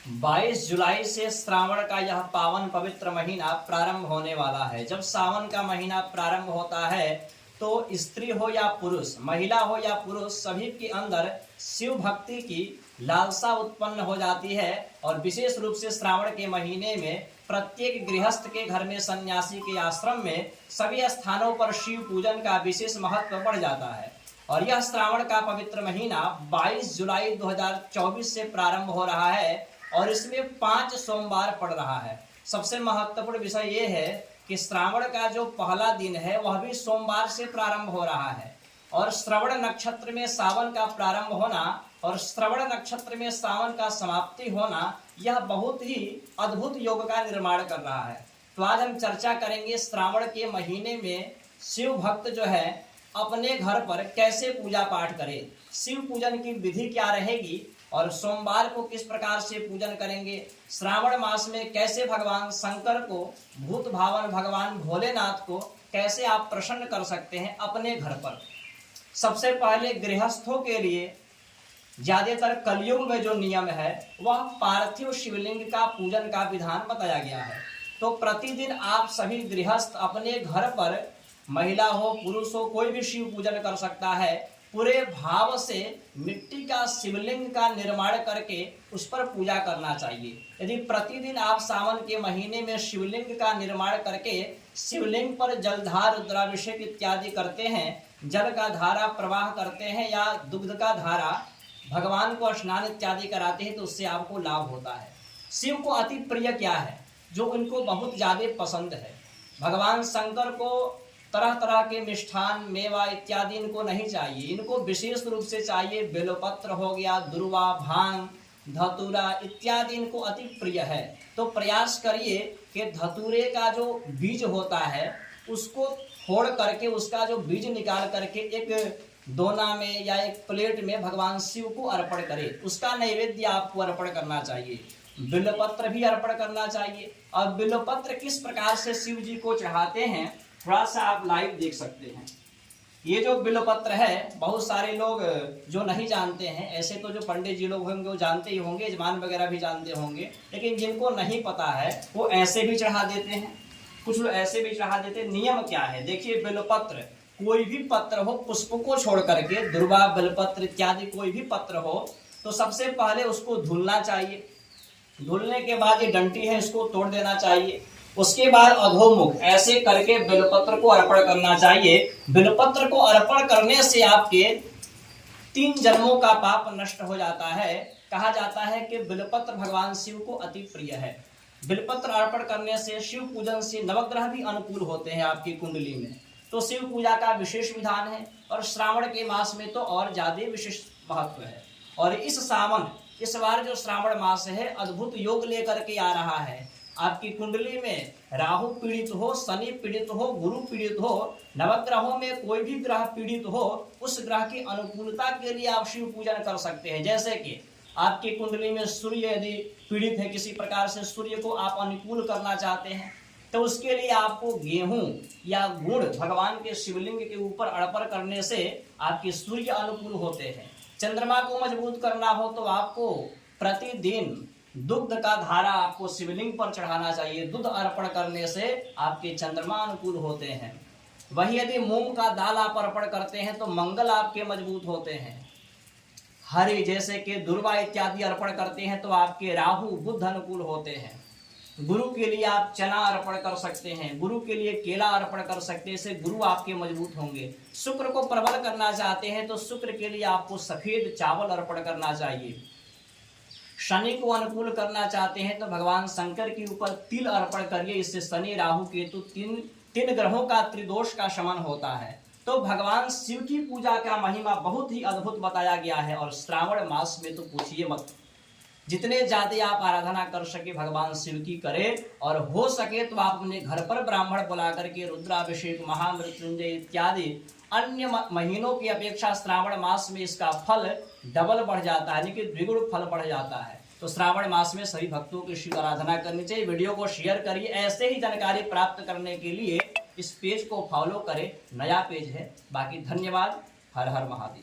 22 जुलाई से श्रावण का यह पावन पवित्र महीना प्रारंभ होने वाला है। जब सावन का महीना प्रारंभ होता है तो स्त्री हो या पुरुष, महिला हो या पुरुष, सभी के अंदर शिव भक्ति की लालसा उत्पन्न हो जाती है। और विशेष रूप से श्रावण के महीने में प्रत्येक गृहस्थ के घर में, सन्यासी के आश्रम में, सभी स्थानों पर शिव पूजन का विशेष महत्व बढ़ जाता है। और यह श्रावण का पवित्र महीना 22 जुलाई 2024 से प्रारंभ हो रहा है और इसमें 5 सोमवार पड़ रहा है। सबसे महत्वपूर्ण विषय यह है कि श्रावण का जो पहला दिन है वह भी सोमवार से प्रारंभ हो रहा है। और श्रवण नक्षत्र में सावन का प्रारंभ होना और श्रवण नक्षत्र में सावन का समाप्ति होना, यह बहुत ही अद्भुत योग का निर्माण कर रहा है। तो आज हम चर्चा करेंगे श्रावण के महीने में शिव भक्त जो है अपने घर पर कैसे पूजा पाठ करे, शिव पूजन की विधि क्या रहेगी और सोमवार को किस प्रकार से पूजन करेंगे, श्रावण मास में कैसे भगवान शंकर को, भूत भावन भगवान भोलेनाथ को कैसे आप प्रसन्न कर सकते हैं अपने घर पर। सबसे पहले गृहस्थों के लिए ज्यादातर कलयुग में जो नियम है वह पार्थिव शिवलिंग का पूजन का विधान बताया गया है। तो प्रतिदिन आप सभी गृहस्थ अपने घर पर, महिला हो पुरुष हो, कोई भी शिव पूजन कर सकता है। पूरे भाव से मिट्टी का शिवलिंग का निर्माण करके उस पर पूजा करना चाहिए। यदि प्रतिदिन आप सावन के महीने में शिवलिंग का निर्माण करके शिवलिंग पर जलधार, रुद्राभिषेक इत्यादि करते हैं, जल का धारा प्रवाह करते हैं या दुग्ध का धारा, भगवान को स्नान इत्यादि कराते हैं, तो उससे आपको लाभ होता है। शिव को अति प्रिय क्या है जो उनको बहुत ज्यादा पसंद है? भगवान शंकर को तरह तरह के मिष्ठान, मेवा इत्यादि इनको नहीं चाहिए। इनको विशेष रूप से चाहिए बेलपत्र हो गया, दुर्वा, भांग, धतूरा इत्यादि इनको अति प्रिय है। तो प्रयास करिए कि धतूरे का जो बीज होता है उसको फोड़ करके, उसका जो बीज निकाल करके एक दोना में या एक प्लेट में भगवान शिव को अर्पण करें। उसका नैवेद्य आपको अर्पण करना चाहिए। बिल्वपत्र भी अर्पण करना चाहिए। और बिल्वपत्र किस प्रकार से शिव जी को चढ़ाते हैं थोड़ा सा आप लाइव देख सकते हैं। ये जो बिल्वपत्र है बहुत सारे लोग जो नहीं जानते हैं, ऐसे तो जो पंडित जी लोग होंगे वो जानते ही होंगे, यजमान वगैरह भी जानते होंगे, लेकिन जिनको नहीं पता है वो ऐसे भी चढ़ा देते हैं, कुछ लोग ऐसे भी चढ़ा देते हैं। नियम क्या है देखिए, बिल्वपत्र कोई भी पत्र हो, पुष्प को छोड़ करके, दुर्वा, बिल्वपत्र इत्यादि कोई भी पत्र हो तो सबसे पहले उसको धुलना चाहिए। धुलने के बाद ये डंटी है इसको तोड़ देना चाहिए। उसके बाद अधोमुख ऐसे करके बिल्वपत्र को अर्पण करना चाहिए। बिल्वपत्र को अर्पण करने से आपके 3 जन्मों का पाप नष्ट हो जाता है। कहा जाता है कि बिल्वपत्र भगवान शिव को अति प्रिय है। बिल्वपत्र अर्पण करने से, शिव पूजन से नवग्रह भी अनुकूल होते हैं आपकी कुंडली में। तो शिव पूजा का विशेष विधान है और श्रावण के मास में तो और ज्यादा विशेष महत्व है। और इस बार जो श्रावण मास है अद्भुत योग लेकर के आ रहा है। आपकी कुंडली में राहु पीड़ित हो, शनि पीड़ित हो, गुरु पीड़ित हो, नवग्रहों में कोई भी ग्रह पीड़ित हो, उस ग्रह की अनुकूलता के लिए आप शिव पूजन कर सकते हैं। जैसे कि आपकी कुंडली में सूर्य यदि पीड़ित है किसी प्रकार से, सूर्य को आप अनुकूल करना चाहते हैं तो उसके लिए आपको गेहूं या गुड़ भगवान के शिवलिंग के ऊपर अर्पण करने से आपके सूर्य अनुकूल होते हैं। चंद्रमा को मजबूत करना हो तो आपको प्रतिदिन दुग्ध का धारा आपको शिवलिंग पर चढ़ाना चाहिए। दूध अर्पण करने से आपके चंद्रमा अनुकूल होते हैं। वही यदि मूंग का दाल आप अर्पण करते हैं तो मंगल आपके मजबूत होते हैं। हरि जैसे कि दुर्वा इत्यादि अर्पण करते हैं तो आपके राहु बुध अनुकूल होते हैं। गुरु के लिए आप चना अर्पण कर सकते हैं, गुरु के लिए केला अर्पण कर सकते हैं, इससे गुरु आपके मजबूत होंगे। शुक्र को प्रबल करना चाहते हैं तो शुक्र के लिए आपको सफेद चावल अर्पण करना चाहिए। शनि को अनुकूल करना चाहते हैं तो भगवान शंकर के ऊपर तिल अर्पण करिए। इससे शनि, राहु, केतु तीन ग्रहों का त्रिदोष का शमन होता है। तो भगवान शिव की पूजा का महिमा बहुत ही अद्भुत बताया गया है। और श्रावण मास में तो पूछिए मत, जितने ज्यादा आप आराधना कर सके भगवान शिव की करें। और हो सके तो आप अपने घर पर ब्राह्मण बुला करके रुद्राभिषेक, महामृत्युंजय इत्यादि अन्य महीनों की अपेक्षा श्रावण मास में इसका फल डबल बढ़ जाता है, यानी कि द्विगुण फल बढ़ जाता है। तो श्रावण मास में सभी भक्तों की शिव आराधना करनी चाहिए। वीडियो को शेयर करिए। ऐसे ही जानकारी प्राप्त करने के लिए इस पेज को फॉलो करें। नया पेज है। बाकी धन्यवाद। हर हर महादेव।